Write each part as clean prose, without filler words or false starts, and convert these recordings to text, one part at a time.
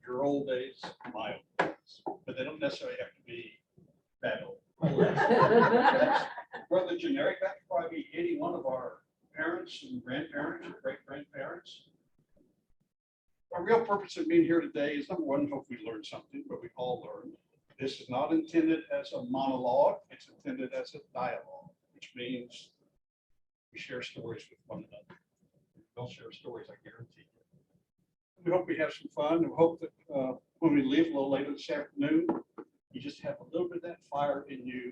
your old days, my old days, but they don't necessarily have to be that old. Well, the generic, that could probably be any one of our parents and grandparents, or great-grandparents. Our real purpose of being here today is, number one, hope we learn something, but we all learn. This is not intended as a monologue, it's intended as a dialogue, which means we share stories with one another. We'll share stories, I guarantee you. We hope we have some fun, and we hope that when we leave a little later this afternoon, you just have a little bit of that fire in you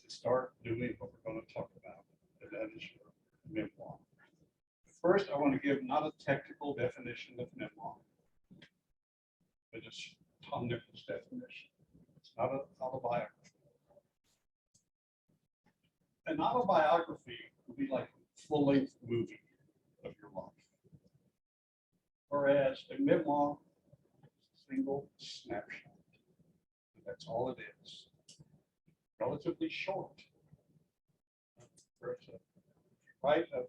to start doing what we're going to talk about, and that is your memoir. First, I want to give not a technical definition of memoir, but just Tom Nichols' definition. It's not an autobiography. An autobiography would be like a full-length movie of your life, whereas a memoir is a single snapshot. That's all it is. Relatively short. Write a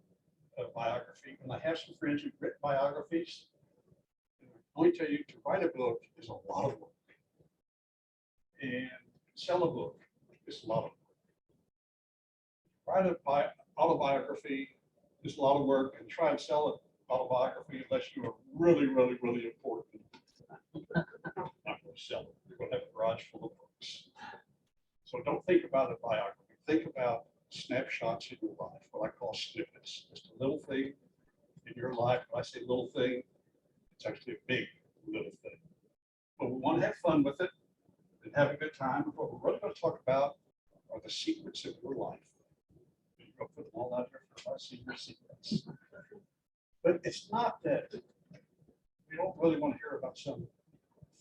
biography, and I have some friends who've written biographies. And I only tell you, to write a book is a lot of work, and sell a book is a lot of work. Write an autobiography is a lot of work, and try and sell an autobiography unless you are really, really, really important. Not going to sell it. You're going to have a garage full of books. So don't think about a biography. Think about snapshots in your life, what I call snippets. Just a little thing in your life. When I say little thing, it's actually a big little thing. But we want to have fun with it and have a good time. And what we're really going to talk about are the secrets of your life. You're going to put them all out there for us, see your secrets. But it's not that we don't really want to hear about some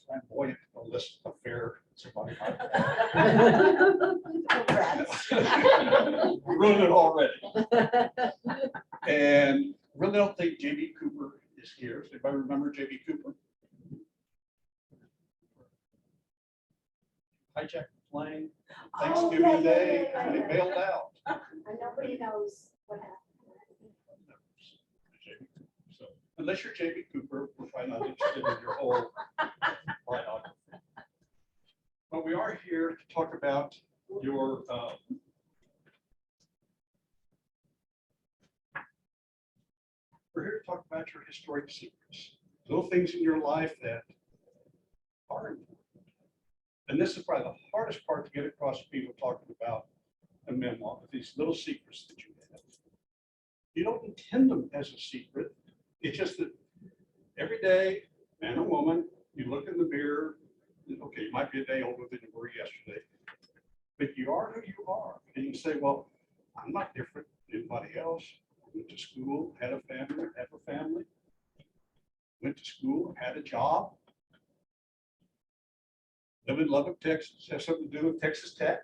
flamboyant illicit affair somebody might have. We ruined it already. And really don't think J.B. Cooper is here. Does anybody remember J.B. Cooper? Hijacked the plane Thanksgiving Day and he bailed out. And nobody knows what happened. So unless you're J.B. Cooper, we're probably not interested in your whole biography. But we are here to talk about your we're here to talk about your historic secrets, little things in your life that are important. And this is probably the hardest part to get across to people talking about a memoir, these little secrets that you have. You don't intend them as a secret. It's just that every day, man or woman, you look in the mirror. Okay, you might be a day older than you were yesterday, but you are who you are. And you can say, well, I'm not different than anybody else. I went to school, had a family, have a family. Went to school, had a job. Live in Lubbock, Texas, have something to do with Texas Tech.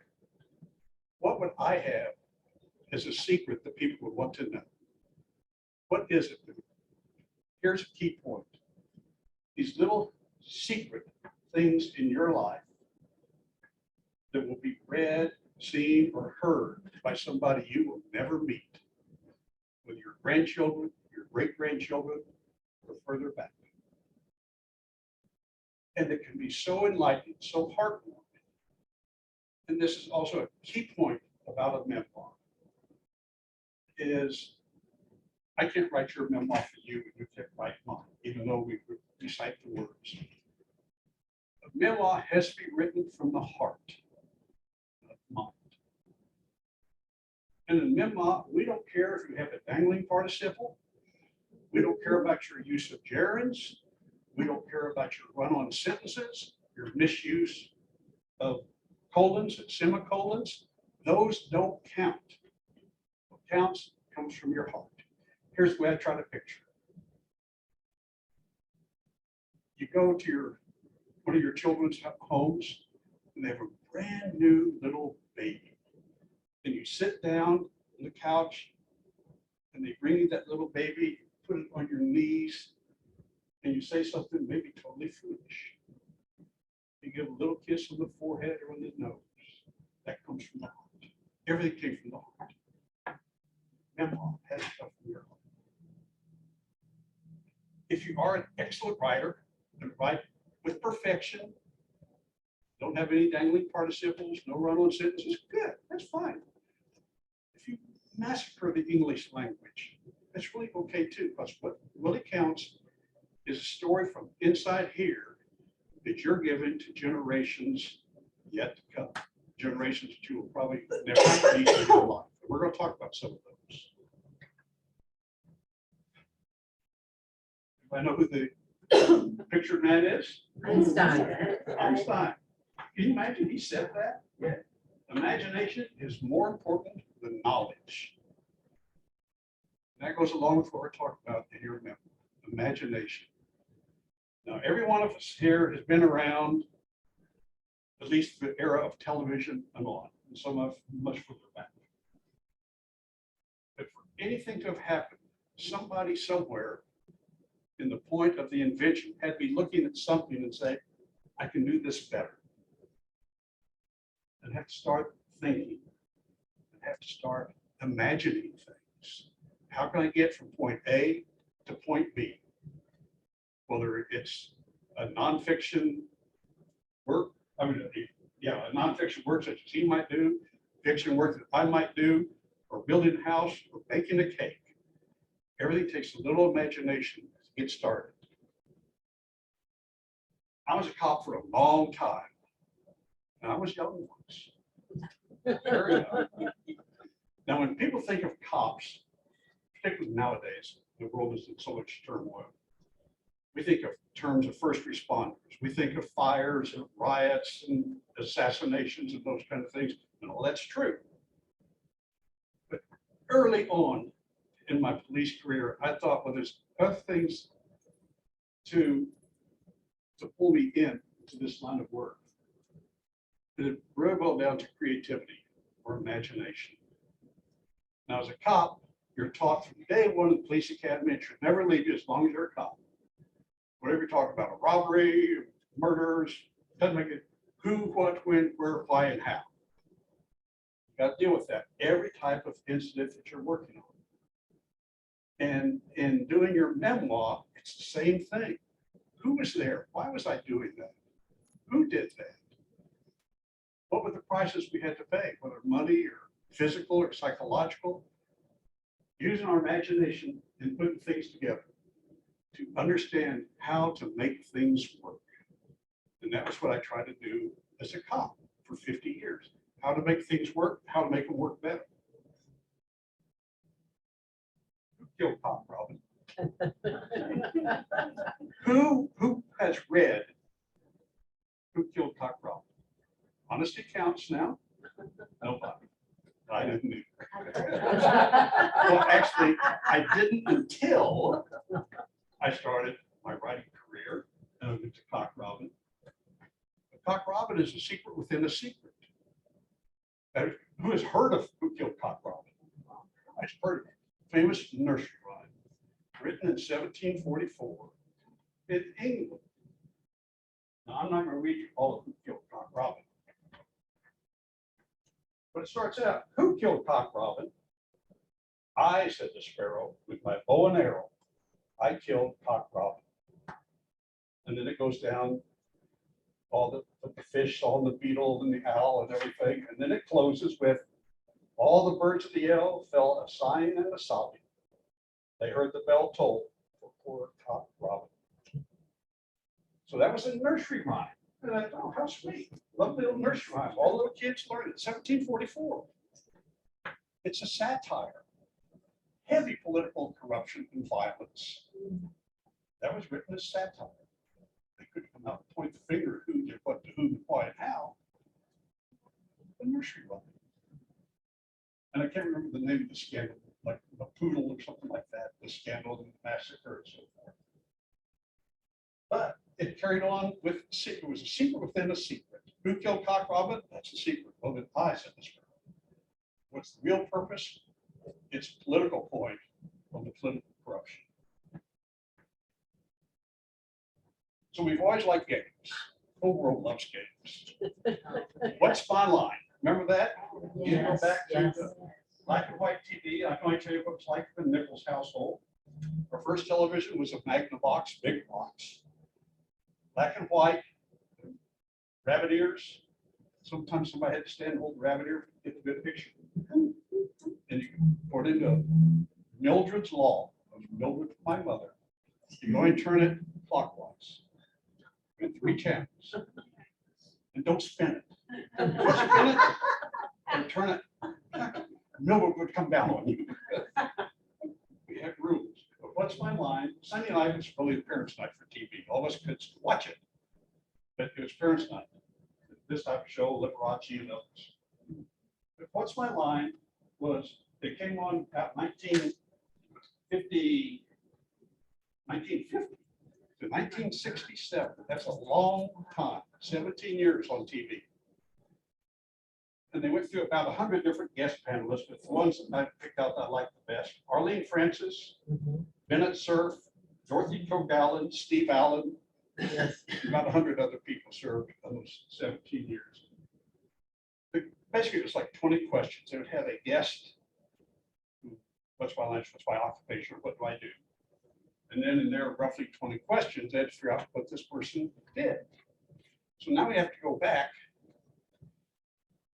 What would I have as a secret that people would want to know? What is it? Here's a key point. These little secret things in your life that will be read, seen, or heard by somebody you will never meet, with your grandchildren, your great-grandchildren, or further back. And it can be so enlightening, so heartwarming. And this is also a key point about a memoir, is I can't write your memoir for you and you can't write mine, even though we recite the words. A memoir has to be written from the heart, not the mind. And in a memoir, we don't care if you have a dangling participle. We don't care about your use of gerunds. We don't care about your run-on sentences, your misuse of colons and semicolons. Those don't count. What counts comes from your heart. Here's the way I try to picture it. You go to one of your children's homes, and they have a brand new little baby. And you sit down on the couch, and they bring you that little baby, put it on your knees, and you say something maybe totally foolish. You give a little kiss on the forehead or on the nose. That comes from the heart. Everything came from the heart. Memoir has stuff from your heart. If you are an excellent writer, and write with perfection. Don't have any dangling participles, no run-on sentences. Good, that's fine. If you massacre the English language, that's really okay too, because what really counts is a story from inside here that you're giving to generations yet to come, generations that you will probably never meet in your life. And we're going to talk about some of those. I know who the pictured man is. Einstein. Einstein. Can you imagine he said that? Yeah. Imagination is more important than knowledge. And that goes along with what we're talking about in your memoir, imagination. Now, every one of us here has been around at least the era of television and on, and some of much further back. But for anything to have happened, somebody somewhere in the point of the invention had to be looking at something and say, I can do this better. And have to start thinking and have to start imagining things. How can I get from point A to point B? Whether it's a nonfiction work, a nonfiction work such as he might do, fiction work that I might do, or building a house or baking a cake. Everything takes a little imagination to get started. I was a cop for a long time. And I was young once. Very young. Now, when people think of cops, particularly nowadays, the world is in so much turmoil. We think of terms of first responders. We think of fires and riots and assassinations and those kind of things. And all that's true. But early on in my police career, I thought, well, there's other things to pull me in to this line of work. And it really boiled down to creativity or imagination. Now, as a cop, you're taught from day one of the police academy, it should never leave you as long as you're a cop. Whatever you talk about, a robbery, murders, doesn't make it who, what, when, where, why, and how. You got to deal with that every type of incident that you're working on. And in doing your memoir, it's the same thing. Who was there? Why was I doing that? Who did that? What were the prices we had to pay, whether money or physical or psychological? Using our imagination and putting things together to understand how to make things work. And that was what I tried to do as a cop for 50 years. How to make things work, how to make them work better. Who killed Cop Robin? Who has read Who Killed Cock Robin? Honesty counts now? Nobody. I didn't either. Well, actually, I didn't until I started my writing career and I went to Cock Robin. But Cock Robin is a secret within a secret. Who has heard of Who Killed Cock Robin? I've heard of it. Famous nursery rhyme, written in 1744 in England. Now, I'm not going to read you all of Who Killed Cock Robin. But it starts out, who killed Cock Robin? I, said the sparrow, with my bow and arrow, I killed Cock Robin. And then it goes down all the fish, all the beetle and the owl and everything. And then it closes with, all the birds of the air fell a sighing and a sobbing. They heard the bell toll for poor Cock Robin. So that was a nursery rhyme. And I thought, oh, how sweet. Lovely little nursery rhyme. All little kids learned it. 1744. It's a satire. Heavy political corruption and violence. That was written as satire. They couldn't come out and point the finger at who did what to whom and why and how. The nursery rhyme. And I can't remember the name of the scandal, like a poodle or something like that, the scandal and the massacre and so forth. But it carried on with, it was a secret within a secret. Who killed Cock Robin? That's a secret. Well, then I said this. What's the real purpose? It's a political point on the political corruption. So we've always liked games. The whole world loves games. What's my line? Remember that? You go back to the black and white TV. I can only tell you what it's like in the Nichols household. Our first television was a Magnavox, big box. black and white, rabbit ears. Sometimes somebody had to stand and hold the rabbit ear to get the good picture. And you put it into Mildred's Law. Mildred, my mother. You go and turn it clockwise in 3 channels. And don't spin it. Spin it and turn it. Mildred would come down on you. We had rules. But what's my line? Sunday night was really parents' night for TV. All of us could watch it. But it was parents' night. This type of show, Liberace and others. But what's my line was, it came on at 1950 to 1967. That's a long time, 17 years on TV. And they went through about 100 different guest panelists, but the ones that I picked out that I liked the best: Arlene Francis, Bennett Cerf, Dorothy Kogallen, Steve Allen, about 100 other people served in those 17 years. But basically, it was like 20 questions. They would have a guest. What's my lunch? What's my occupation? What do I do? And then in there, roughly 20 questions, they had to figure out what this person did. So now we have to go back.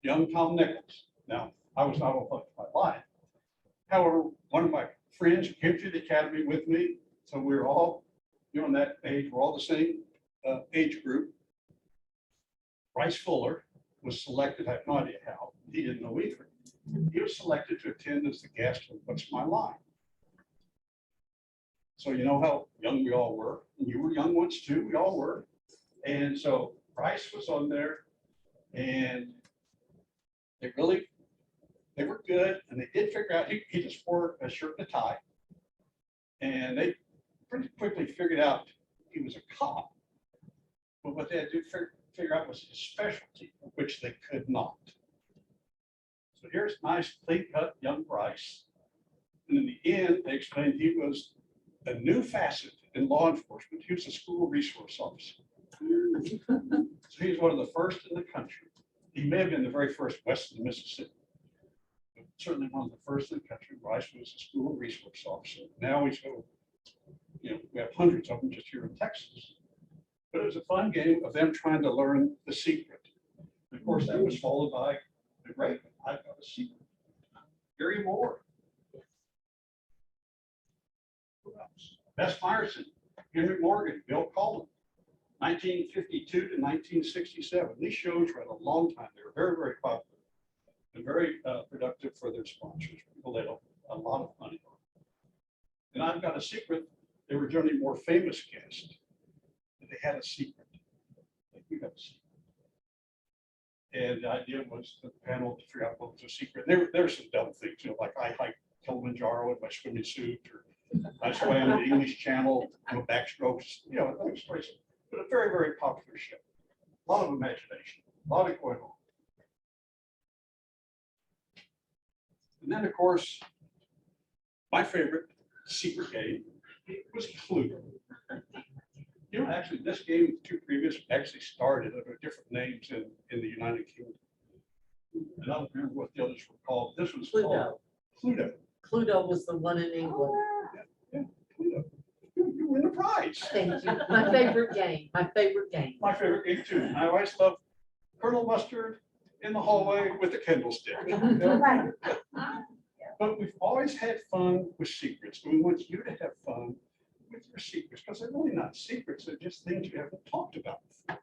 Young Tom Nichols. Now, I was not on my life. However, one of my friends came through the academy with me. So we were all, in that age, we're all the same age group. Bryce Fuller was selected. I have no idea how. He didn't know either. He was selected to attend as the guest of What's My Line. So you know how young we all were. And you were young once too. We all were. And so Bryce was on there, and they were good. And they did figure out, he just wore a shirt and a tie. And they pretty quickly figured out he was a cop. But what they had to figure out was his specialty, which they could not. So here's nice, clean-cut young Bryce. And in the end, they explained he was a new facet in law enforcement. He was a school resource officer. So he's one of the first in the country. He may have been the very first west of the Mississippi, but certainly one of the first in the country. Bryce was a school resource officer. Now we go, we have hundreds of them just here in Texas. But it was a fun game of them trying to learn the secret. And of course, that was followed by the great one. I've got a secret. Gary Moore. Who else? Bess Meyerson, Henry Morgan, Bill Coleman, 1952 to 1967. These shows ran a long time. They were very, very popular and very productive for their sponsors. People had a lot of money. And I've got a secret. They were generally more famous guests. They had a secret. Like, we got a secret. And the idea was the panel to figure out what was a secret. There were some dumb things, like I hiked Kilimanjaro in my swimming suit, or I swam the English Channel, backstrokes, those stories. But a very, very popular show. A lot of imagination, a lot of going on. And then, of course, my favorite secret game was Cluedo. Actually, this game, the 2 previous, actually started under different names in the United Kingdom. And I don't remember what the others were called. This was called Cluedo. Cluedo was the one in England. Yeah, Cluedo. You win the prize. Thank you. My favorite game. My favorite game. My favorite game too. And I always loved Colonel Mustard in the hallway with the Kindle stick. Right. But we've always had fun with secrets. We want you to have fun with your secrets, because they're really not secrets. They're just things you haven't talked about before.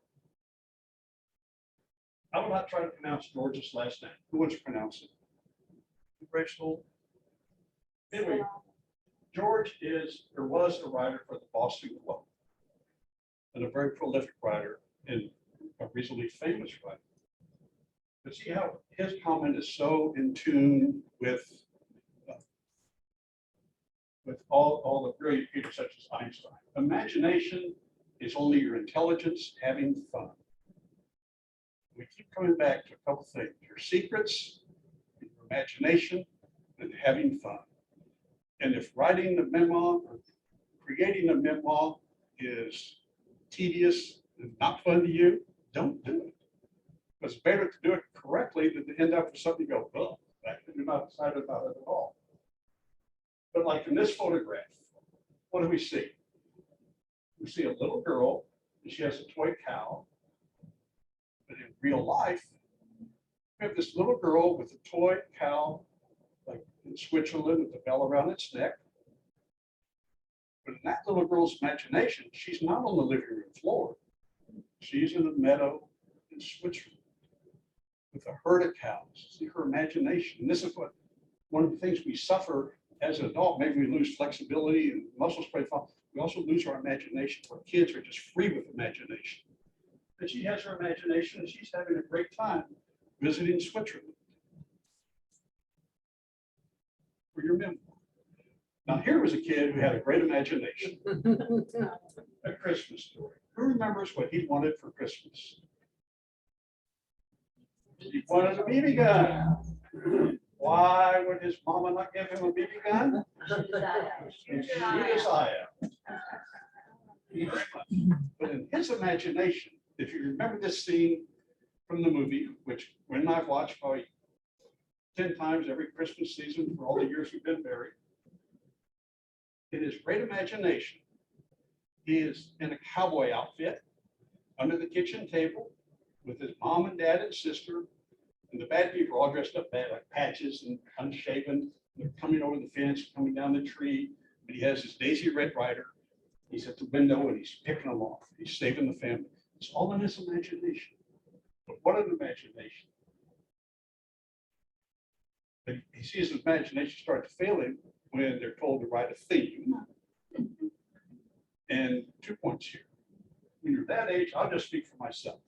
I will not try to pronounce George's last name. Who wants to pronounce it? Rachel. Anyway, George was a writer for the Boston Globe, and a very prolific writer and a reasonably famous writer. But see how his comment is so in tune with all the brilliant people such as Einstein. Imagination is only your intelligence having fun. We keep coming back to a couple things: your secrets, your imagination, and having fun. And if writing the memoir or creating a memoir is tedious and not fun to you, don't do it. It's better to do it correctly than to end up with something you go, well, you're not excited about it at all. But like in this photograph, what do we see? We see a little girl and she has a toy cow. But in real life, we have this little girl with a toy cow, like in Switzerland with the bell around its neck. But in that little girl's imagination, she's not on the living room floor. She's in a meadow in Switzerland with a herd of cows. See her imagination. And this is what one of the things we suffer as an adult. Maybe we lose flexibility and muscle strength. We also lose our imagination. Where kids are just free with imagination. And she has her imagination, and she's having a great time visiting Switzerland for your memoir. Now, here was a kid who had a great imagination. A Christmas story. Who remembers what he wanted for Christmas? He wanted a BB gun. Why would his mama not give him a BB gun? And shoot his eye out. Very much. But in his imagination, if you remember this scene from the movie, which when I've watched probably 10 times every Christmas season for all the years we've been married, in his great imagination, he is in a cowboy outfit under the kitchen table with his mom and dad and sister, and the bad people are all dressed up bad, like Patches and unshaven. They're coming over the fence, coming down the tree, and he has his Daisy Red Ryder. He's at the window and he's picking them off. He's saving the family. It's all in his imagination. But what an imagination. But he sees his imagination start to fail him when they're told to write a theme. And 2 points here. When you're that age, I'll just speak for myself.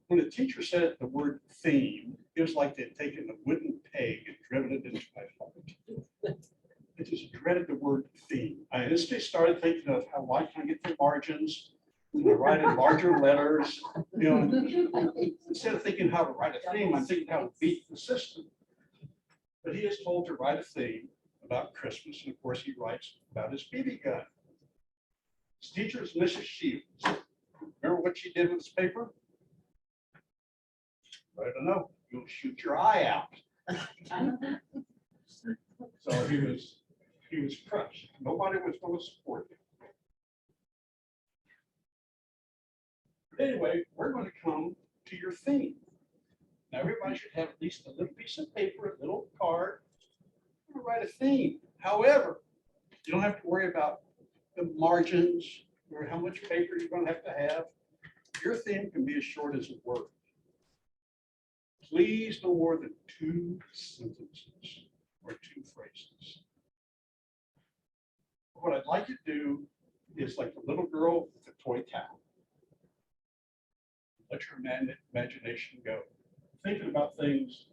When the teacher said the word theme, it was like they'd taken a wooden peg and driven it into my heart. I just dreaded the word theme. I instantly started thinking of how why can I get the margins? I write in larger letters. You know, instead of thinking how to write a theme, I'm thinking how to beat the system. But he is told to write a theme about Christmas, and of course he writes about his BB gun. His teacher is Mrs. Shields. Remember what she did with this paper? I don't know. You'll shoot your eye out. So he was crushed. Nobody was going to support him. But anyway, we're going to come to your theme. Now everybody should have at least a little piece of paper, a little card, to write a theme. However, you don't have to worry about the margins or how much paper you're going to have. Your theme can be as short as a word. Please no more than 2 sentences or 2 phrases. What I'd like you to do is like the little girl with the toy cow. Let your imagination go. Thinking about things,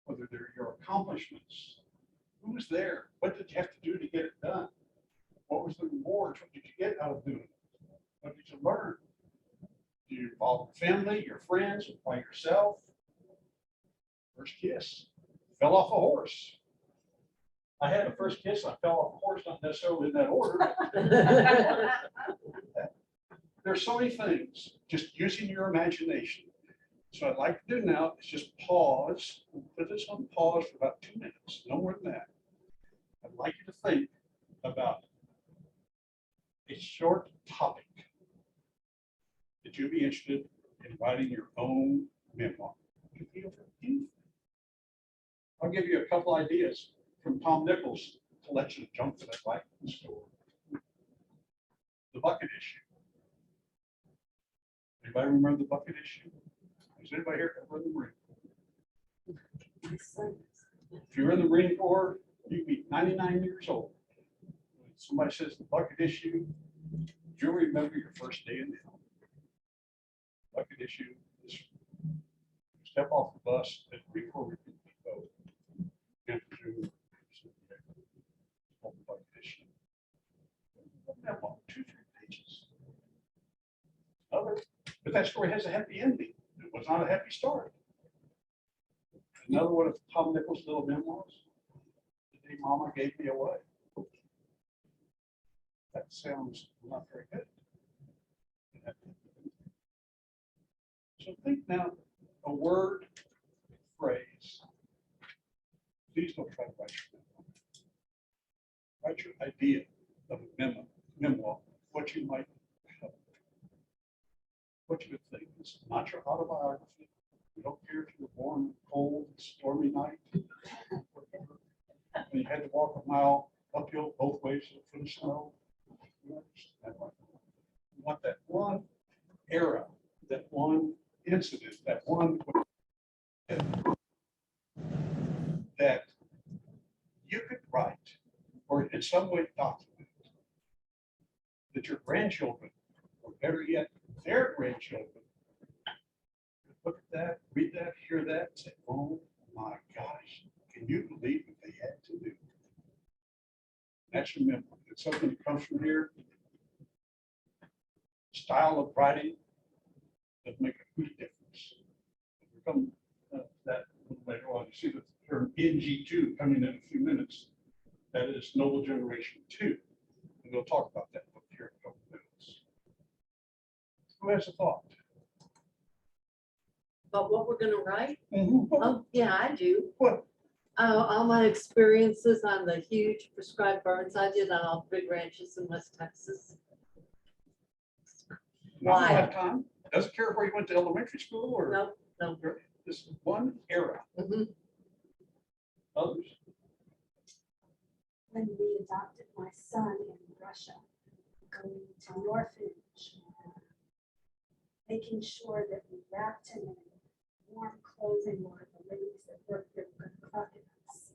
whether they're your accomplishments. Who was there? What did you have to do to get it done? What was the rewards? What did you get out of doing it? What did you learn? Do you involve your family, your friends, or by yourself? First kiss. Fell off a horse. I had a first kiss. I fell off a horse, not necessarily in that order. There's so many things, just using your imagination. So I'd like to do now is just pause, put this on pause for about 2 minutes, no more than that. I'd like you to think about a short topic that you'd be interested in writing your own memoir. I'll give you a couple ideas from Tom Nichols' collection of junk that I like in the store. The bucket issue. Anybody remember the bucket issue? Is anybody here ever in the Marine? If you're in the Marine Corps, you'd be 99 years old. When somebody says the bucket issue, you'll remember your first day in hell. Bucket issue is step off the bus at Marine Corps boat. Bucket issue. 2-3 pages. But that story has a happy ending. It was not a happy story. Another one of Tom Nichols' little memoirs. The day Mama gave me away. That sounds not very good. So think now a word, phrase. Please don't try to write your memoir. Write your idea of a memoir, what you might have. what you would think. It's not your autobiography. You don't care if you're born cold, stormy night. Whatever. And you had to walk a mile uphill both ways for the snow. You understand, right? You want that one era, that one incident, that one that you could write or in some way document that your grandchildren, or better yet, their grandchildren, could look at that, read that, hear that, and say, oh my gosh, can you believe what they had to do? That's your memoir. It's something that comes from here. Style of writing that make a huge difference. We'll come to that a little later on. You see the term NG2 coming in a few minutes. That is Noble Generation 2. And we'll talk about that book here in a couple of minutes. Who has a thought? But what we're gonna write? Mhm. Oh, yeah, I do. What? All my experiences on the huge prescribed burns I did on all big ranches in West Texas. Not a Wild. lifetime. Doesn't care where you went to elementary school or No, no. this is one era. Mhm. Others. When we adopted my son in Russia, going to an orphanage, making sure that we wrapped him in warm clothing or the ladies that worked there were going to cook us.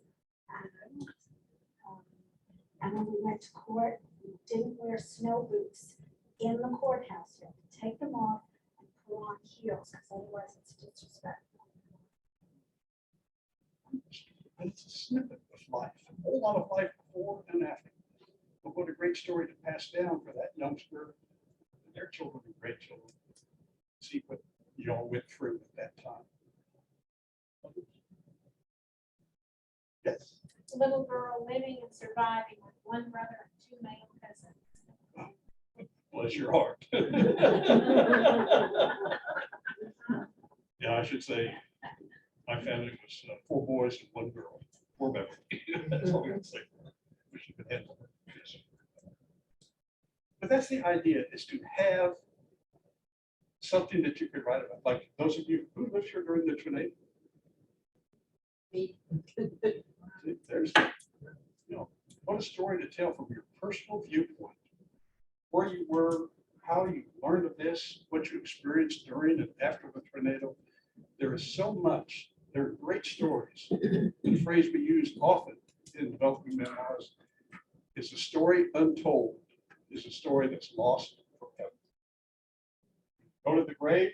And when we went to court, we didn't wear snow boots in the courthouse. You have to take them off and put on heels because otherwise it's disrespectful. And it's a snippet of life, a whole lot of life before and after. But what a great story to pass down for that youngster and their children and grandchildren. See what you all went through at that time. Yes. A little girl living and surviving with one brother and two male cousins. Bless your heart. Yeah, I should say, my family was 4 boys and 1 girl. Poor Beverly. That's all I'm saying. Wish you could handle it. Yes. But that's the idea, is to have something that you could write about. Like those of you who lived here during the tornado. Me. There's, what a story to tell from your personal viewpoint. Where you were, how you learned of this, what you experienced during and after the tornado. There is so much. There are great stories. The phrase we use often in developing memoirs is a story untold, is a story that's lost forever. Go to the grave,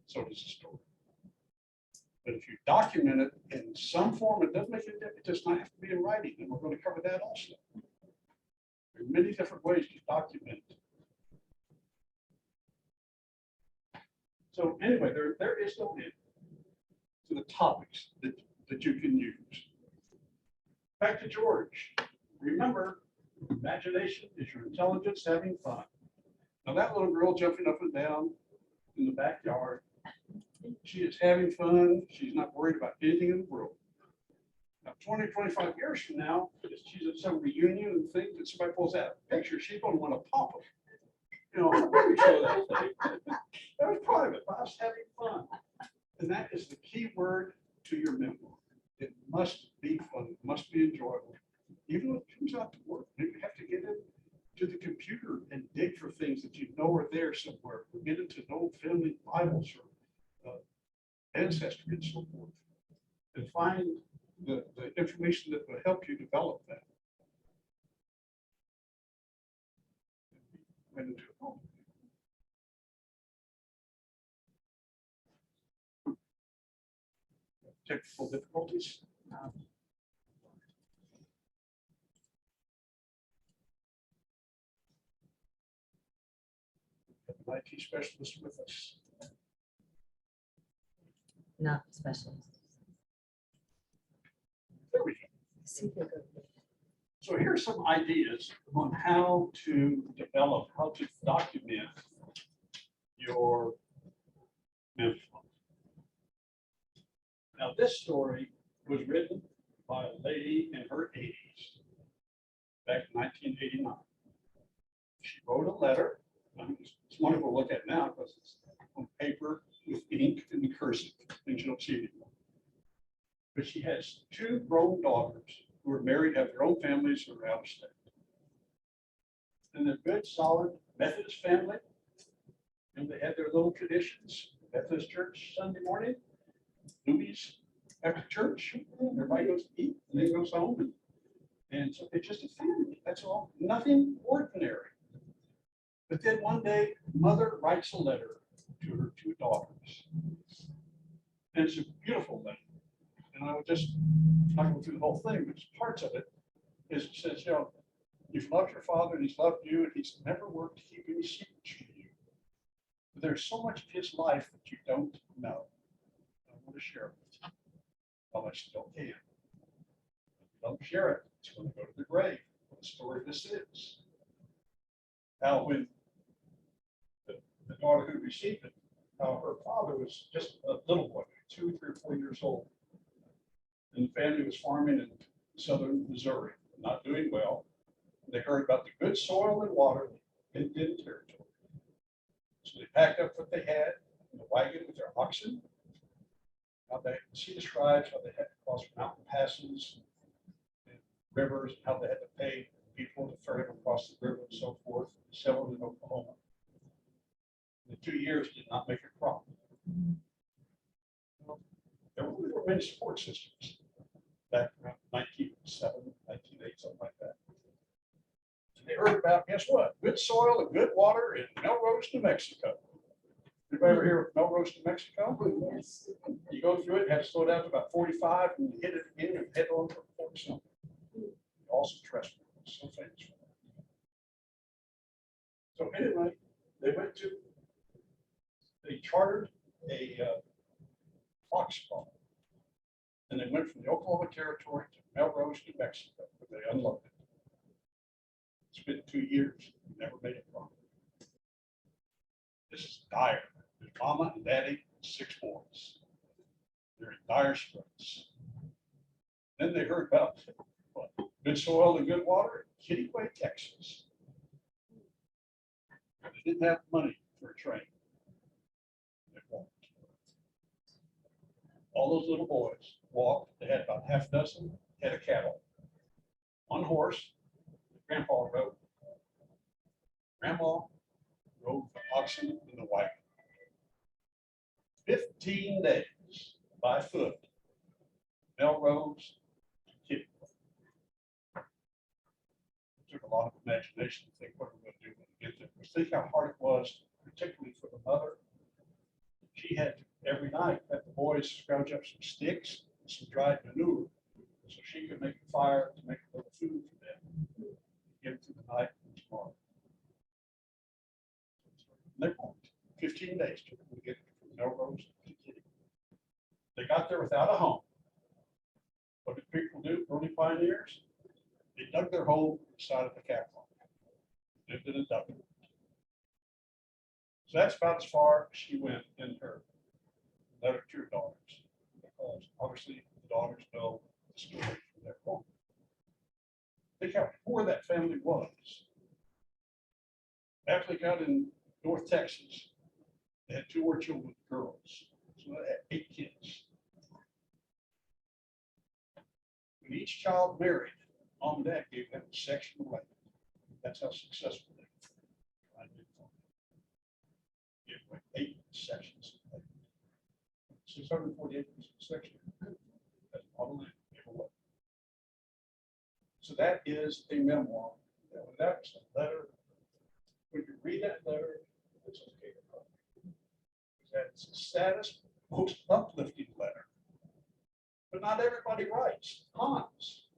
so does the story. But if you document it in some form, it doesn't make a difference. It does not have to be in writing, and we're going to cover that also. There are many different ways to document it. So anyway, there is no end to the topics that you can use. Back to George. Remember, imagination is your intelligence having fun. Now that little girl jumping up and down in the backyard, she is having fun. She's not worried about anything in the world. Now, 20, 25 years from now, if she's at some reunion and things that somebody pulls out a picture, she's going to want to pop it. I'm pretty sure that thing. That was private, but I was having fun. And that is the key word to your memoir. It must be fun, it must be enjoyable. Even when it comes out to work, maybe you have to get into the computer and dig for things that you know are there somewhere. Or get into an old family Bibles or ancestry and so forth. And find the information that will help you develop that. Went into a home. Technical difficulties. An IT specialist with us. Not specialist. There we go. So here are some ideas on how to develop, how to document your memoir. Now, this story was written by a lady in her 80s, back in 1989. She wrote a letter It's wonderful to look at now because it's on paper with ink and cursive, things you don't see anymore. But she has two grown daughters who are married, have their own families, who are out of state. And they're good, solid Methodist family. And they have their little traditions. Methodist church Sunday morning, movies after church, everybody goes to eat and then goes home. And so it's just a family, that's all, nothing ordinary. But then one day, mother writes a letter to her two daughters. And it's a beautiful letter. And I would just, not go through the whole thing, but parts of it is, it says, you know, you've loved your father and he's loved you and he's never worked to keep any secrets from you. But there's so much of his life that you don't know. I want to share it with you while I still can. If you don't share it, it's going to go to the grave. What a story this is. Now, when the daughter who received it, her father was just a little boy, 2, 3, or 4 years old. And the family was farming in southern Missouri, not doing well. They heard about the good soil and water in Indian territory. So they packed up what they had in a wagon with their oxen. She describes how they had to cross mountain passes and rivers, and how they had to pay people to ferry them across the river and so forth, settled in Oklahoma. The 2 years did not make a crop. There were many support systems back around 1907, 1908, something like that. And they heard about, guess what? Good soil and good water in Melrose, New Mexico. Anybody ever hear of Melrose, New Mexico? Yes. You go through it, have to slow down to about 45 and hit it again and head on for Fort Sumter. Also terrestrial, so famous for that. So anyway, they chartered a fox car. And they went from the Oklahoma Territory to Melrose, New Mexico, where they unloaded. It's been 2 years, never made a profit. This is dire. There's mama and daddy, 6 boys. They're in dire straits. Then they heard about what, good soil and good water in Kittiway, Texas. They didn't have money for a train. They walked. All those little boys walked. They had about half a dozen head of cattle. On horse, Grandpa rode. Grandma rode the oxen in the wagon. 15 days by foot, Melrose to Kittiway. It took a lot of imagination to think what we're going to do when we get there. But think how hard it was, particularly for the mother. She had to, every night, let the boys scrounge up some sticks and some dried manure so she could make a fire to make a little food for them. Get it through the night and tomorrow. They walked 15 days to get from Melrose to Kittiway. They got there without a home. What did people do, early pioneers? They dug their hole inside of the catwalk. Lived in a dugout. So that's about as far as she went in her letter to her daughters, because obviously the daughters know the story from their home. Think how poor that family was. After they got in North Texas, they had 2 more children, girls. So they had 8 kids. When each child married, mom and dad gave them a section of land. That's how successful they were. I did for them. Give away 8 sections of land. 640 acres of section. That's all the land give away. So that is a memoir. That's a letter. When you read that letter, it's okay to cry. That's the saddest, most uplifting letter. But not everybody writes. Hans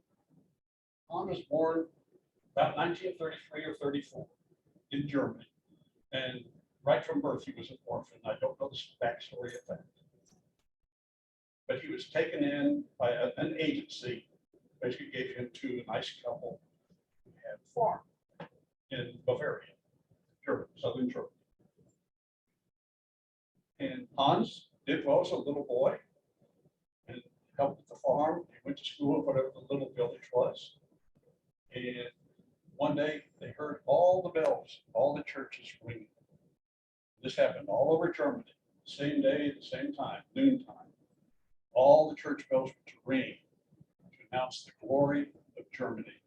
was born about 1933 or 34 in Germany. And right from birth, he was an orphan. I don't know the backstory of that. But he was taken in by an agency, basically gave him to a nice couple who had a farm in Bavaria, Germany, southern Germany. And Hans did well as a little boy and helped at the farm. He went to school in whatever the little village was. And One day, they heard all the bells, all the churches ringing. This happened all over Germany, same day, the same time, noontime. All the church bells were to ring to announce the glory of Germany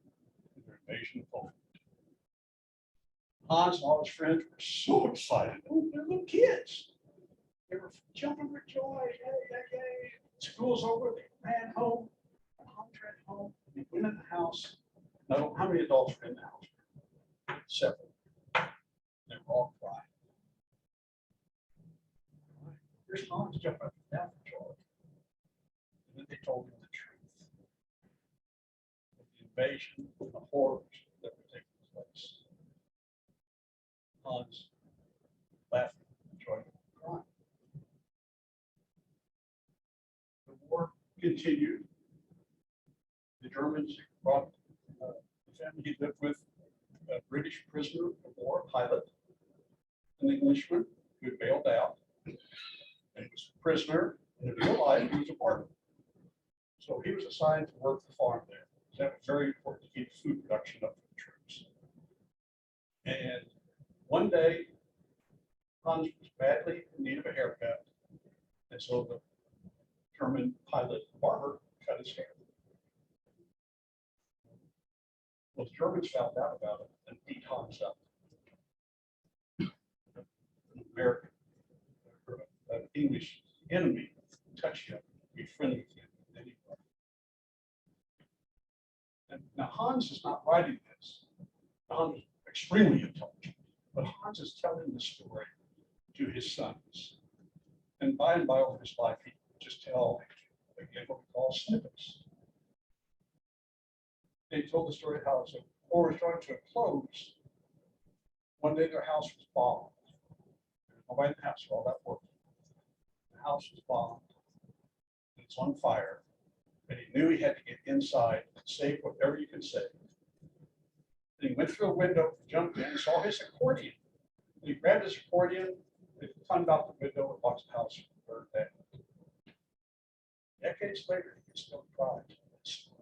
and their invasion of Poland. Hans and all his friends were so excited. They're little kids. They were jumping for joy. Yay. School's over. They ran home. Hans ran home. They went in the house. No, how many adults were in the house? Several. They were all crying. Here's Hans jumping up and down for joy. And then they told him the truth of the invasion and the horrors that were taking place. Hans laughing, joyful, crying. The war continued. The Germans brought the family he lived with, a British prisoner of war, pilot, an Englishman who had bailed out. And he was a prisoner, and in real life, he was a barber. So he was assigned to work the farm there. That was very important to keep food production up for the troops. And one day, Hans was badly in need of a haircut. And so the German pilot barber cut his hair. Well, the Germans found out about it and beat Hans up. An American, an English enemy touched him, be friendly with him anyway. And now Hans is not writing this. Hans is extremely intelligent, but Hans is telling the story to his sons. And by over his life, he would just tell, again, what we call snippets. They told the story of how as the war was drawing to a close, one day their house was bombed. There was nobody in the house for all that work. The house was bombed. It's on fire. And he knew he had to get inside and save whatever you can save. And he went through a window, jumped in, saw his accordion. And he grabbed his accordion, and climbed out the window and watched the house burn down. Decades later, he can still cry to that story.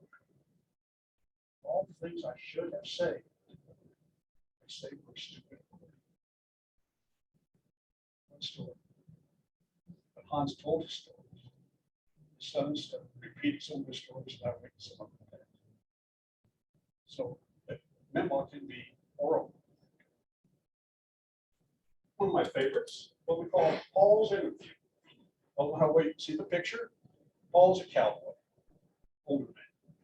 All the things I should have said, I say were stupid. One story. But Hans told his stories. His sons repeated some of his stories, and I read some of them. So the memoir can be oral. One of my favorites, what we call Paul's interview. Oh, how we see the picture? Paul's a cowboy, older man,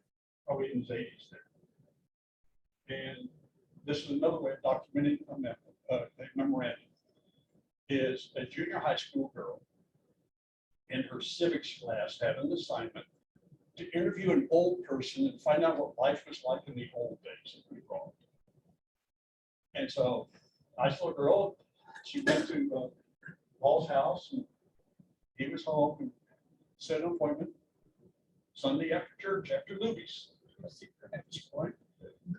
probably in his 80s there. And this is another way of documenting a memorandum. Is a junior high school girl in her civics class had an assignment to interview an old person and find out what life was like in the old days that we brought. And so, nice little girl, she went to Paul's house, and he was home and set an appointment Sunday after church, after movies. At this point.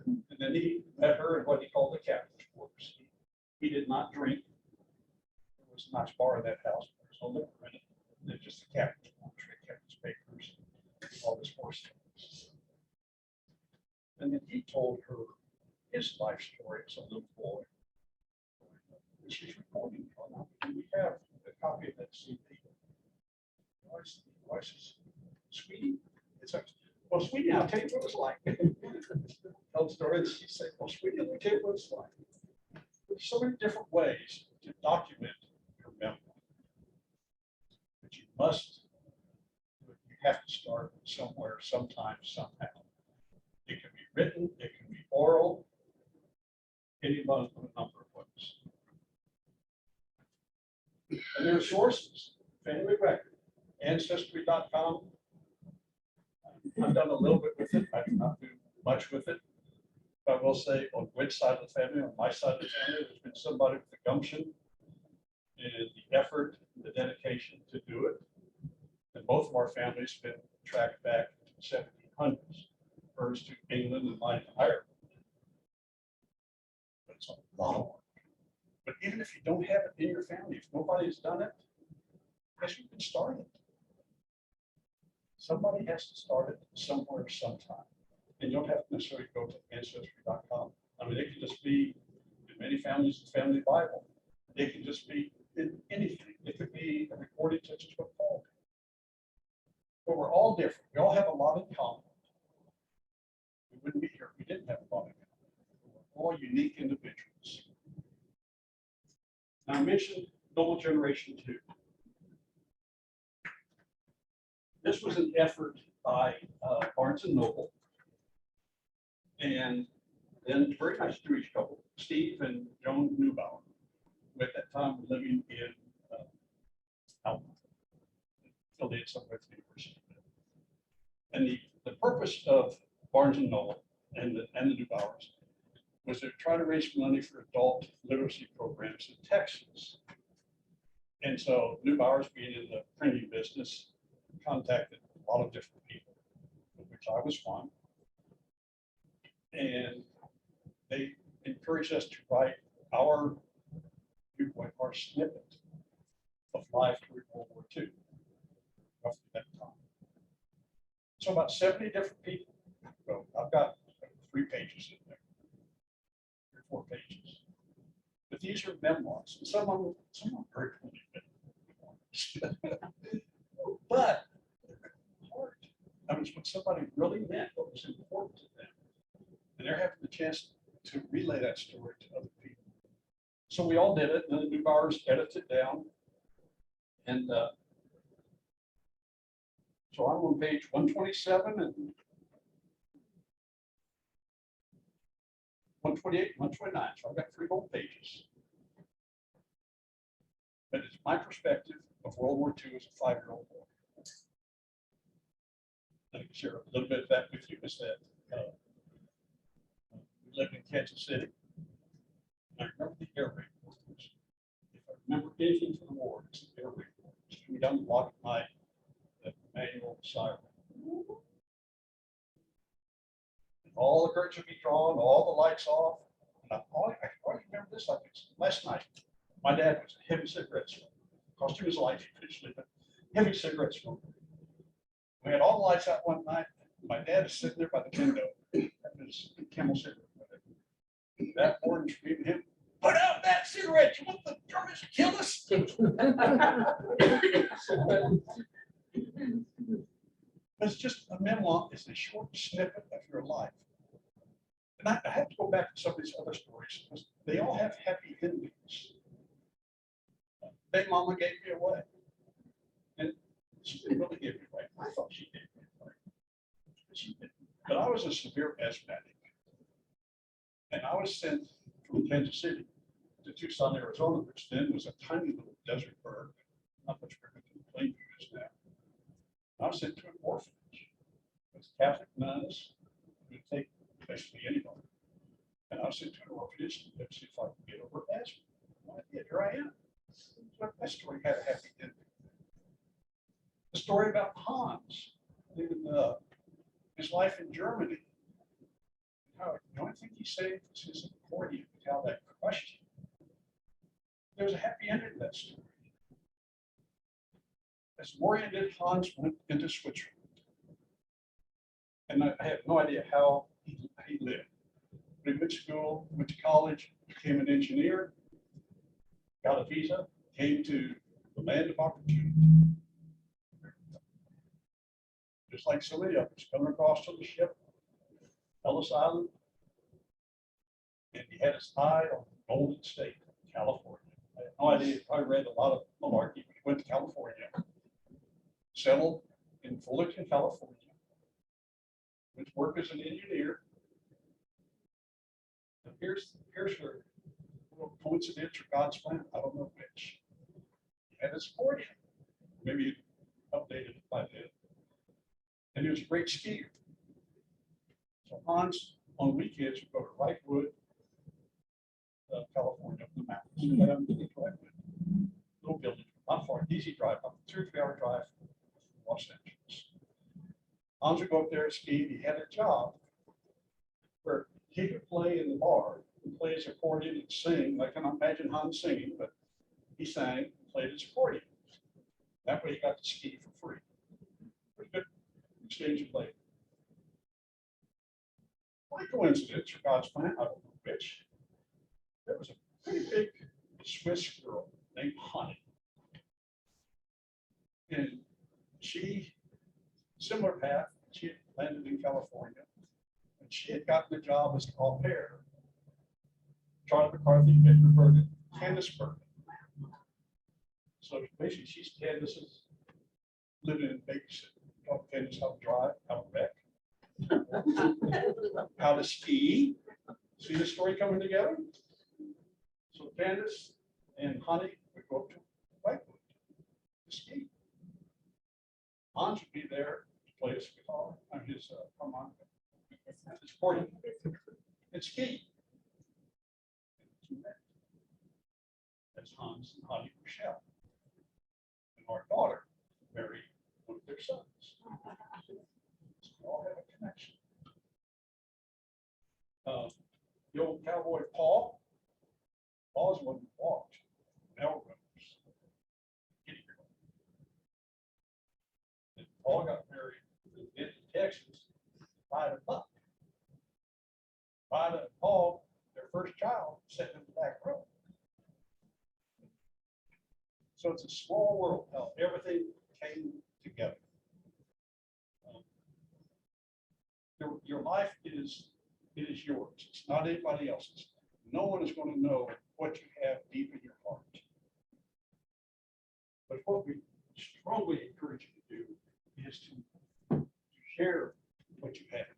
And then he met her in what he called the captain's quarters. He did not drink. There was a nice bar in that house. There was no liquor in it. There's just the captain's quarters, the captain's papers, all this horse things. And then he told her his life story as a little boy. And she's recording it on that. We have a copy of that CD. Why says, Sweetie? It's like, well, Sweetie, I'll tell you what it's like. Tell the story, and she said, well, Sweetie, let me tell you what it's like. There's so many different ways to document your memoir. But you have to start somewhere, sometime, somehow. It can be written, it can be oral, any one of a number of ways. And there are sources, family record, ancestry.com. I've done a little bit with it. I do not do much with it. But I will say on which side of the family, on my side of the family, there's been somebody with the gumption and the effort, the dedication to do it. And both of our families have been tracked back to the 1700s, hers to England and mine to Ireland. But it's a lot of work. But even if you don't have it in your family, if nobody's done it, guess you can start it. Somebody has to start it somewhere, sometime. And you don't have to necessarily go to ancestry.com. I mean, it could just be, in many families, the family Bible. It could just be in anything. It could be a recording such as what Paul did. But we're all different. We all have a lot in common. We wouldn't be here if we didn't have a lot in common. We're all unique individuals. Now, I mentioned Noble Generation 2. This was an effort by Barnes and Noble, and then a very nice Jewish couple, Steve and Joan Neubauer, who at that time were living in Alma, affiliated somewhere with the university. And the purpose of Barnes and Noble and the Neubauers was to try to raise money for adult literacy programs in Texas. And so Neubauers, being in the printing business, contacted a lot of different people, of which I was one. And they encouraged us to write our viewpoint, our snippet of life during World War II, roughly that time. So about 70 different people. So I've got 3 pages in there, 3 or 4 pages. But these are memoirs, and some of them very poorly written memoirs. But hard. I mean, it's what somebody really meant, what was important to them. And they're having the chance to relay that story to other people. So we all did it, and then the Neubauers edited it down. And so I'm on page 127 and 128, 129. So I've got 3 whole pages. But it's my perspective of World War II as a 5-year-old boy. I can share a little bit of that with you. Is that we lived in Kansas City. And I remember the air raid wars. If I remember anything from the war, it's the air raid wars. Coming down the block at night, the manual siren. And all the curtains would be drawn, all the lights off. And I always remember this like it's last night. My dad was a heavy cigarette smoker. Cost him his life eventually, but heavy cigarette smoker. We had all the lights out one night. My dad is sitting there by the window, having his Camel cigarette. That morning, screaming him, "Put out that cigarette! You want the Germans to kill us?" It's just a memoir. It's a short snippet of your life. And I have to go back to some of these other stories because they all have happy endings. Big Mama gave me away. And she didn't really give me away. I thought she gave me away. But she didn't. But I was a severe asthmatic. And I was sent from Kansas City to Tucson, Arizona, which then was a tiny little desert burg, not much bigger than Plainview is now. I was sent to an orphanage with Catholic nuns who would take basically anybody. And I was sent to an orphanage to see if I could get over asthma. Well, I did. Here I am. That story had a happy ending. The story about Hans, his life in Germany. How the only thing he saved was his accordion, how that crushed him. There was a happy ending to that story. As the war ended, Hans went into Switzerland. And I have no idea how he lived. But he went to school, went to college, became an engineer, got a visa, came to the land of opportunity. Just like so many of us coming across to the ship, Ellis Island, and he had his eye on Golden State, California. I had no idea. I read a lot of malarkey. He went to California, settled in Fullerton, California, went to work as an engineer. And here's where coincidence or God's plan, I don't know which. He had his accordion. Maybe he updated it by then. And he was a great skier. So Hans, on weekends, would go to Wrightwood, California, up in the mountains. Little village, not far, easy drive, about a 2 or 3 hour drive from Los Angeles. Hans would go up there and ski. He had a job where he could play in the bar and play his accordion and sing. I can imagine Hans singing, but he sang and played his accordion. That way he got to ski for free. Pretty good exchange of labor. by coincidence or God's plan, I don't know which, there was a pretty big Swiss girl named Honey. And she, similar path, she had landed in California, and she had gotten a job as an au pair. Charlie McCarthy had converted Candace Bergen. So basically, she's Candace's living in babysitting, taught Candace how to drive, how to wreck, how to ski. See the story coming together? So Candace and Honey would go up to Whitewood to ski. Hans would be there to play his guitar, his harmonica, his accordion, and ski. That's Hans and Honey Michelle. And our daughter married one of their sons. So we all have a connection. The old cowboy Paul. Paul's one who walked Melrose. And Paul got married in Texas. Vida Buck. Vida and Paul, their first child, sat in the back row. So it's a small world how everything came together. Your life is yours. It's not anybody else's. No one is going to know what you have deep in your heart. But what we strongly encourage you to do is to share what you have.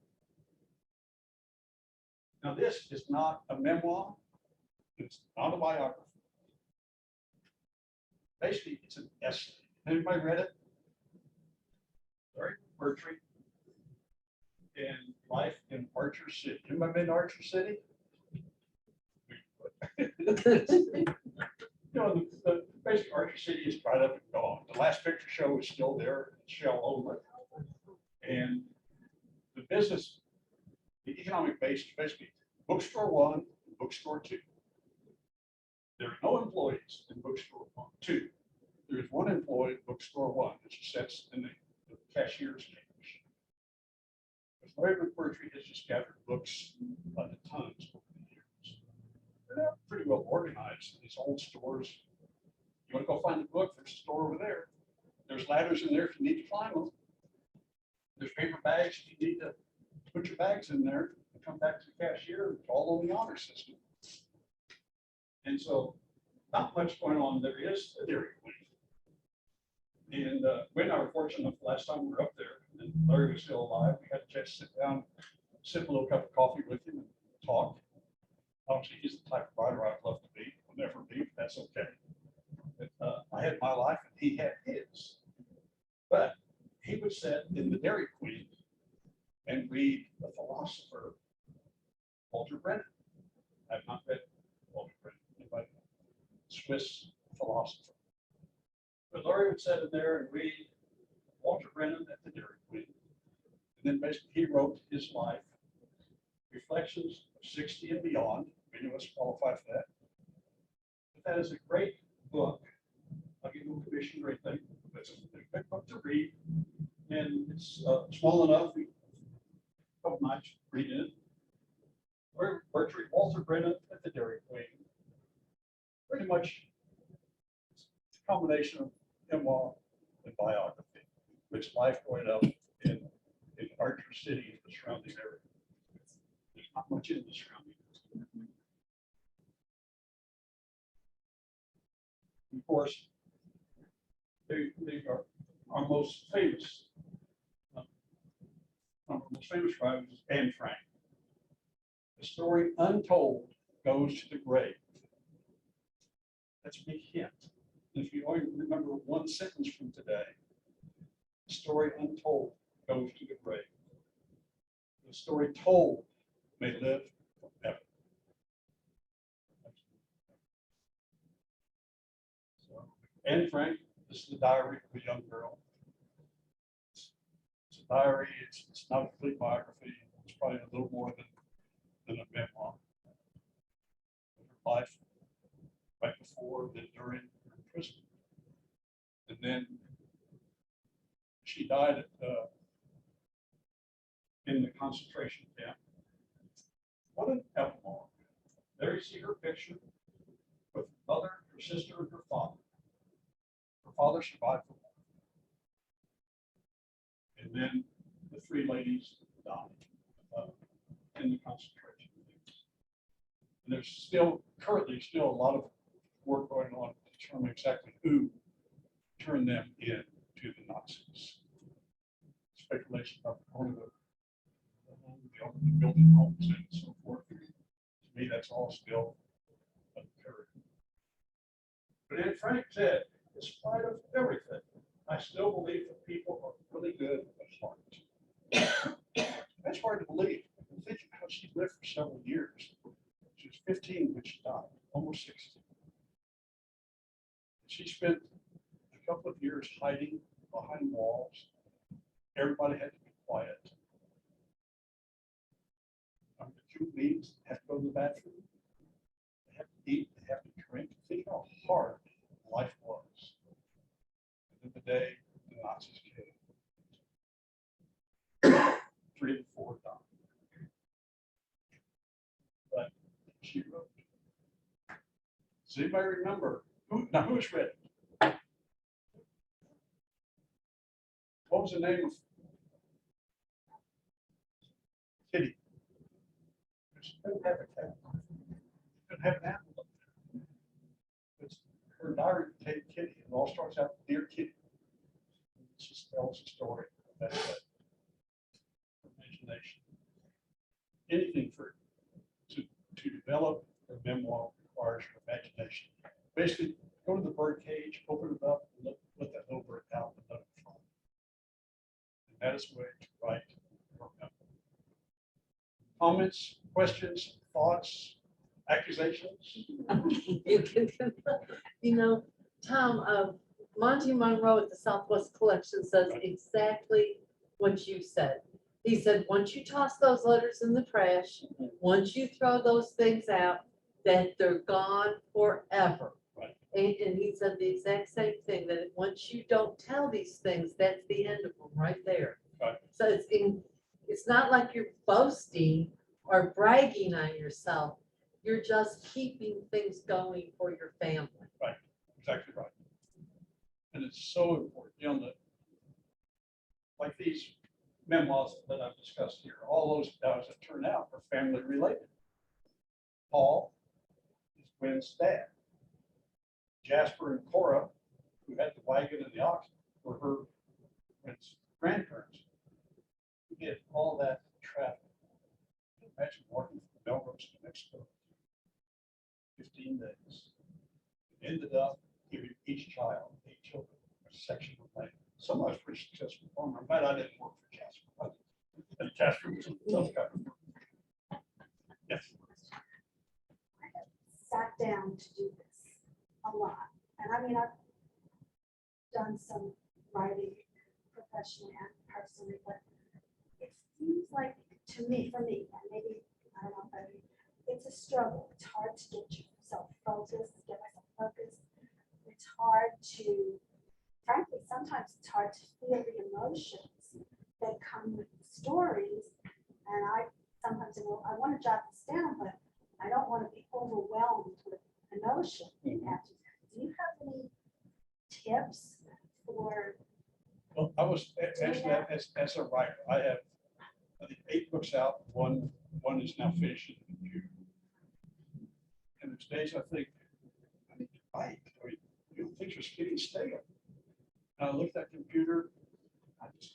Now, this is not a memoir. It's not a biography. Basically, it's an essay. Anybody read it? Larry Bertrand and Life in Archer City. Anybody been to Archer City? Basically, Archer City is dried up and gone. The last picture show is still there, shell over. And the business, the economic base is basically bookstore 1 and bookstore 2. There are no employees in bookstore 2. There is one employee in bookstore 1, which sits in the cashier's cage. Larry Bertrand has just gathered books by the tons over the years. They're pretty well organized in these old stores. You want to go find a book, there's a store over there. There's ladders in there if you need to climb them. There's paper bags if you need to put your bags in there and come back to the cashier. It's all on the honor system. And so not much going on. There is a Dairy Queen. And Wayne and I were fortunate enough last time we were up there, and Larry was still alive. We had a chance to sit down, sip a little cup of coffee with him and talk. Obviously, he's the type of writer I'd love to be. Will never be, but that's okay. But, I had my life and he had his. But he would sit in the Dairy Queen and read the philosopher, Walter Brennan. I've not read Walter Brennan, anybody? Swiss philosopher. But Larry would sit in there and read Walter Brennan at the Dairy Queen. And then basically he wrote his life, Reflections of 60 and Beyond. Many of us qualify for that. But that is a great book. I'll give you a commission or anything. It's a good book to read. And it's small enough, a couple nights reading it. Bertrand, Walter Brennan at the Dairy Queen. Pretty much it's a combination of memoir and biography, which life growing up in Archer City and the surrounding area. There's not much in the surrounding area. Of course, they are our most famous. Our most famous writer is Anne Frank. The story untold goes to the grave. That's a big hint. If you only remember one sentence from today, the story untold goes to the grave. The story told may live forever. So, Anne Frank, this is the diary of a young girl. It's a diary, it's not a complete biography. It's probably a little more than a memoir. Her life right before, then during her imprisonment. And then she died in the concentration camp. you see her picture with her mother, her sister, and her father. Her father survived the war. And then the three ladies died in the concentration camps. And there's still, currently, still a lot of work going on to determine exactly who turned them in to the Nazis. Speculation about the owner of the building homes and so forth. To me, that's all still uncovered. But as Frank said, in spite of everything, I still believe that people are really good at heart. That's hard to believe. I'm thinking how she lived for several years. She was 15 when she died, almost 16. She spent a couple of years hiding behind walls. Everybody had to be quiet. The human beings have to go to the bathroom. They have to eat. They have to drink. Think how hard life was. And then the day the Nazis came, 3 and 4 died. But she wrote. Does anybody remember? Who's read it? What was the name of Kitty? She didn't have a cat. She didn't have an apple up there. It's her diary contained Kitty. It all starts out, Dear Kitty. She tells the story of that imagination. Anything to develop a memoir requires your imagination. Basically, go to the bird cage, open it up, and let that little bird out and let it fly. And that is the way to write your memoir. Comments, questions, thoughts, accusations? You can, you know, Tom, Monty Monroe at the Southwest Collection says exactly what you said. He said, once you toss those letters in the trash, once you throw those things out, that they're gone forever. Right. And he said the exact same thing, that once you don't tell these things, that's the end of them right there. Right. So it's not like you're boasting or bragging on yourself. You're just keeping things going for your family. Right, exactly right. And it's so important, you know, that like these memoirs that I've discussed here, all those guys that turn out are family related. Paul is Gwen's dad. Jasper and Cora, who had the wagon and the ox, were her Gwen's grandparents. We did all that traffic. Imagine walking from Melrose to Mexico. 15 days. It ended up giving each child, 8 children, a section of land. Some was pretty successful farmer. I'm glad I didn't work for Jasper. And Jasper was a tough guy. Yes. I have sat down to do this a lot. And I mean, I've done some writing professionally and personally, but it seems like to me, for me, and maybe, I don't know, but it's a struggle. It's hard to get yourself focused, get myself focused. It's hard to, frankly, sometimes it's hard to feel the emotions that come with the stories. And I sometimes, I want to jot this down, but I don't want to be overwhelmed with emotion. After. Do you have any tips for? Well, I was actually as a writer. I have, I think, 8 books out. One is now finished in the computer. And there's days I think I need to write. I mean, you know, things are getting stale. And I look at that computer, I just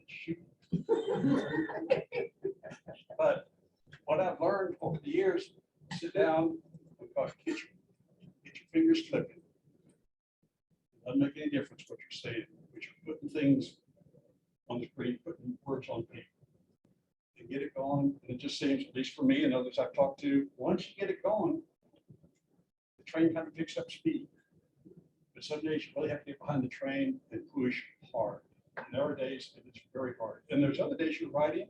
shoot. But what I've learned over the years, sit down and get your fingers flipping. It doesn't make any difference what you're saying, but you're putting things on the screen, putting words on paper. And get it going. And it just seems, at least for me and others I've talked to, once you get it going, the train kind of picks up speed. But some days you really have to get behind the train and push hard. And there are days that it's very hard. And there's other days you're writing,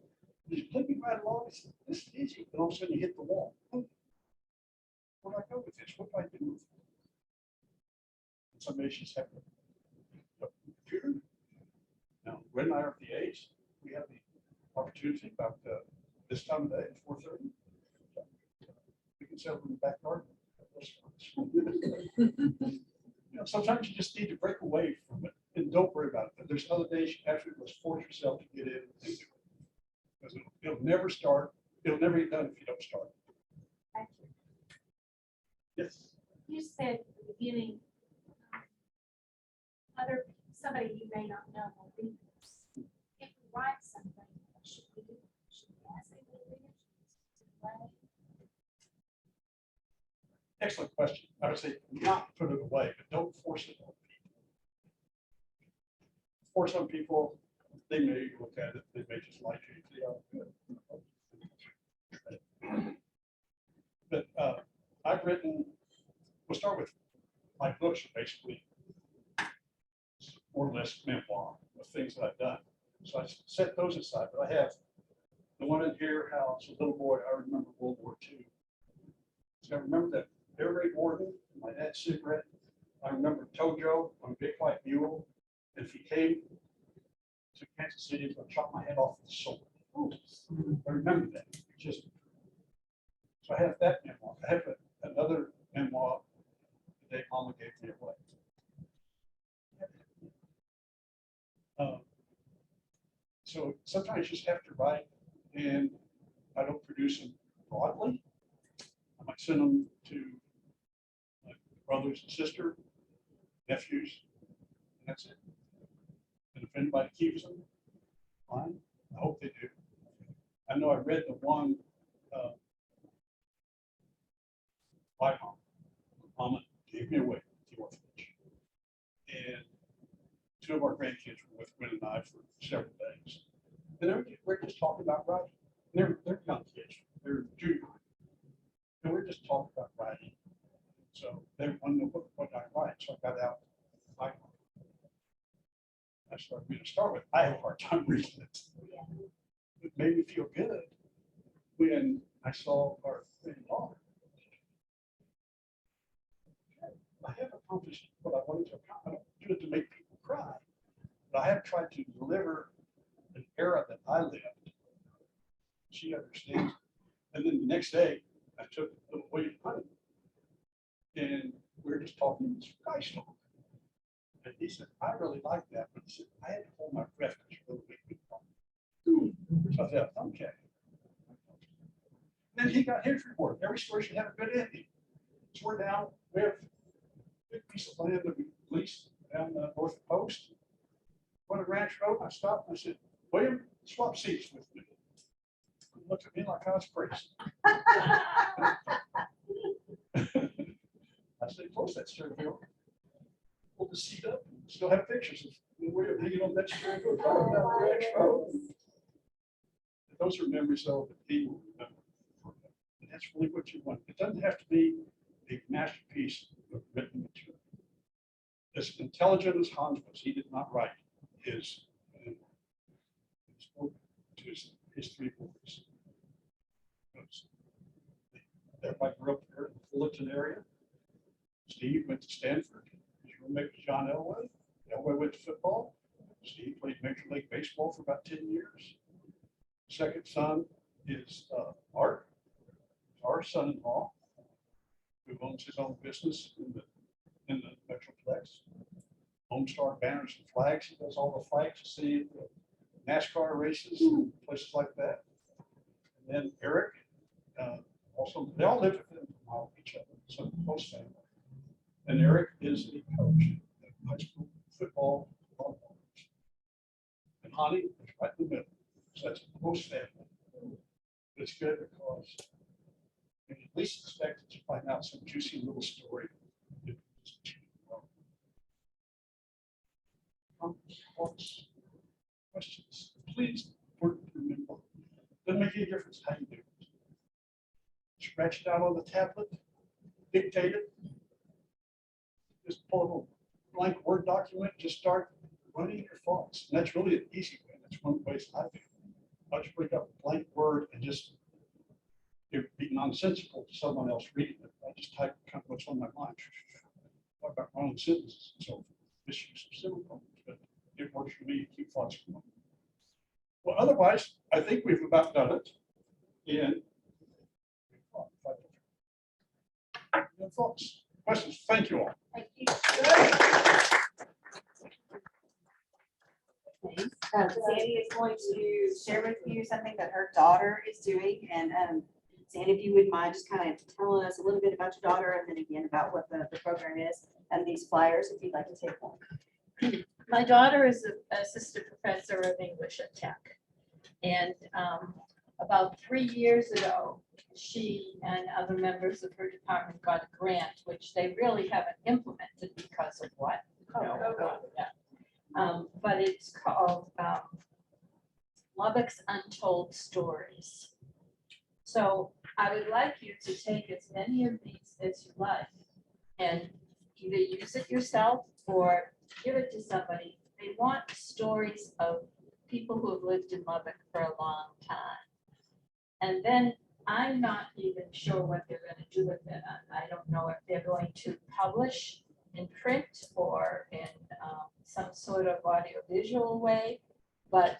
you're clipping right along, this is easy. And all of a sudden you hit the wall. Where do I go with this? What do I do with it? And some days you just have the computer. Now, Gwen and I are at the age, we have the opportunity about this time of day at 4:30. sit in the backyard. Sometimes you just need to break away from it and don't worry about it. But there's other days you actually must force yourself to get in and do it. Because it'll never start. It'll never get done if you don't start. Thank you. Yes. You said at the beginning, somebody you may not know will read this. If we write something, what should we do? Should we ask them to read it? Right? Excellent question. I would say not put it away, but don't force it on people. For some people, they may look at it, they may just like it. But I've written, we'll start with my books are basically more or less memoir of things that I've done. So I set those aside, but I have the one in here, how as a little boy, I remember World War II. So I remember that air raid warden, my dad's cigarette. I remember Tojo on a big white mule. And if he came to Kansas City, he's going to chop my head off with a sword. I remember that. Just so I have that memoir. I have another memoir the day Mama gave me away. So sometimes you just have to write, and I don't produce them broadly. I might send them to my brothers and sister, nephews, and that's it. And if anybody keeps them, fine. I hope they do. I know I read the one my mom. Mama gave me away at the orphanage. And two of our grandkids were with Gwen and I for several days. And we're just talking about writing. They're young kids. They're junior high. And we're just talking about writing. So they wanted to know what I write. So I got out my mom. I started going to start with. I have a hard time reading it. It made me feel good when I saw our daughter. I have accomplished what I wanted to accomplish. I don't do it to make people cry, but I have tried to deliver an era that I lived. She understands. And then the next day, I took little William Honey, and we were just talking this guy song. And he said, I really like that, but he said, I had to hold my breath because you really make me cry. So I said, okay. Then he got his reward. Every story should have a good ending. So we're now, we have a big piece of land that we leased down the North Coast. On a ranch road, I stopped and I said, William, swap seats with me. He looked at me like I was crazy. I said, close that steering wheel. Pull the seat up, and still have pictures of William hanging on that steering wheel, driving down the ranch road. And those are memories of that people remember. And that's really what you want. It doesn't have to be a masterpiece of written material. As intelligent as Hans was, he did not write his three boys. Everybody grew up there in the Fullerton area. Steve went to Stanford. His roommate was John Elway. Elway went to football. Steve played Major League Baseball for about 10 years. Second son is Art, our son-in-law, who owns his own business in the Metroplex. Homestar Banners and Flags. He does all the flags you see at the NASCAR races, places like that. And then Eric, also, they all live within a mile of each other, so close family. And Eric is a coach at high school football. And Honey is right in the middle, so that's a close family. But it's good because you at least expect to find out some juicy little story. Thoughts, questions, please remember. Doesn't make any difference how you do it. Scratch it out on the tablet, dictate it. Just pull a blank Word document, just start running your thoughts. And that's really an easy way. That's one place I do. I just break up a blank Word and just it'd be nonsensical to someone else reading it. I just type kind of what's on my mind. Talk about my own sentences and so forth. Just use some simple, but it works for me to keep thoughts going. Well, otherwise, I think we've about done it. And thoughts, questions? Thank you all. Thank you. Sandy is going to share with you something that her daughter is doing. And Sandy, if you would mind just kind of telling us a little bit about your daughter and then again about what the program is and these flyers, if you'd like to take one. My daughter is an assistant professor of English at Tech. And about 3 years ago, she and other members of her department got a grant, which they really haven't implemented because of what? Yeah. But it's called Lubbock's Untold Stories. So I would like you to take as many of these as you like and either use it yourself or give it to somebody. They want stories of people who have lived in Lubbock for a long time. And then I'm not even sure what they're going to do with it. I don't know if they're going to publish in print or in some sort of audiovisual way, but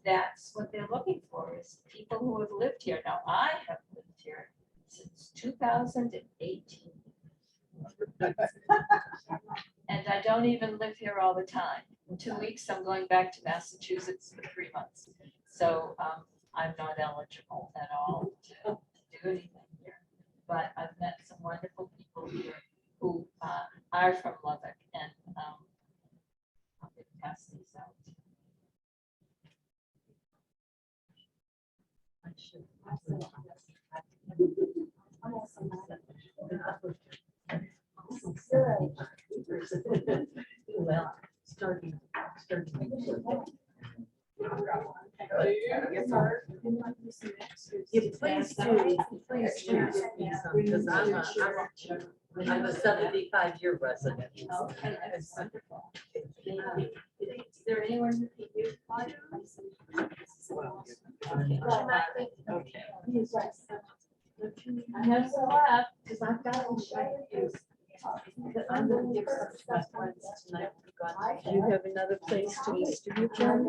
that's what they're looking for is people who have lived here. Now, I have lived here since 2018. And I don't even live here all the time. In 2 weeks, I'm going back to Massachusetts for 3 months. So I'm not eligible at all to do anything here. But I've met some wonderful people here who are from Lubbock, and I'll pass these out. I should. Well, starting. Yeah, please do, please do give me some, because I'm a 75-year resident. Okay, that's wonderful. Is there anyone who can use mine? Okay. I have some left, because I've got them to use. But I'm gonna give some to my friends tonight. Do you have another place to distribute them?